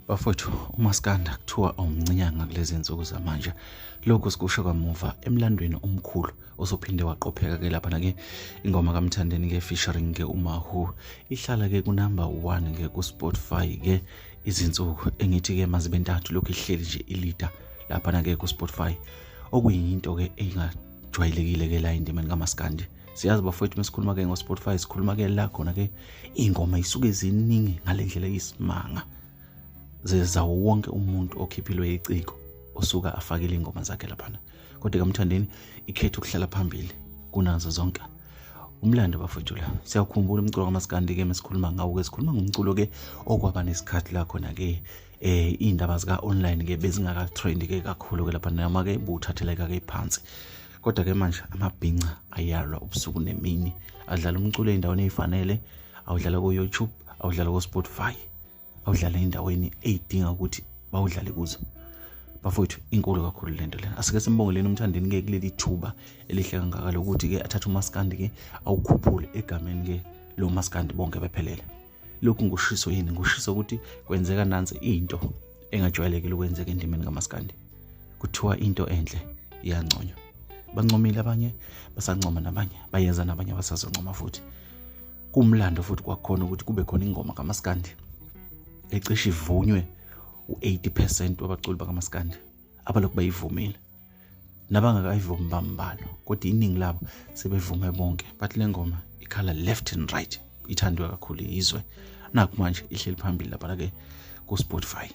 Bafowethu, uMaskandi kuthiwa umncinyanga kulezi insuku zamanje. Lokhu sikusho kamuva emlandweni omkhulu osophinde waqopheka ke lapha ke ingoma kaMthandeni ke featuring ke uMahu ihlala ke ku number 1 ke ku Spotify ke izinsuku engithi ke mazibe ntathu lokhu ihleli nje ilida lapha ke ku Spotify, okuyinto ke engajwayelekile ke la indimeni kaMaskandi. Siyazi bafowethu mesikhuluma ke ngo Spotify sikhuluma ke la khona ke ingoma isuke ziningi ngalendlela yisimanga. Zezawo wonke umuntu okhiphilwe iciko osuka afakile ingoma zakhe lapha. Kodwa kaMthandeni ikhetha ukuhlala phambili kunazo zonke. Umlando bafowethu la. Siyakhumbula umculo kaMaskandi ke mesikhuluma ngawo ke sikhuluma ngomculo ke okwaba nesikhathi la khona ke indaba zika online ke bezingaka trend ke kakhulu ke lapha noma ke buthatheleka ke phansi. Kodwa ke manje amabhinqa ayalwa ubusuku nemini adlala umculo endaweni ezifanele, awudlala ku YouTube, awudlala ku Spotify, awudlala endaweni eyidinga ukuthi bawudlale kuzo. Bafowethu inkulu kakhulu lento lena. Asike simbongeleni uMthandeni ke kuleli thuba elihle kangaka lokuthi ke athathe uMaskandi ke awukhuphule egameni ke lo Maskandi bonke bephelele. Lokhu ngushiso yini? Ngushiso ukuthi kwenzeka nansi into engajwayelekile ukwenzeka endimeni kaMaskandi. Kuthiwa into enhle iyanconywa. Bancomile abanye, basancoma nabanye, bayeza nabanye basazoncoma futhi. Kumlando futhi kwakhona ukuthi kube khona ingoma kaMaskandi ecishe ivunywe u80% wabaculi bakaMaskandi abalokhu bayivumile. Nabangakayivumi bambalo, kodwa iningi labo sebevume bonke. But le ngoma ikhala left and right, ithandwa kakhulu izwe. Naku manje ihleli phambili lapha ke ku Spotify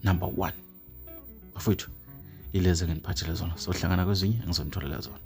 number 1. Bafowethu ileze ngeniphathele zona. Sohlangana kwezinye engizonitholela zona.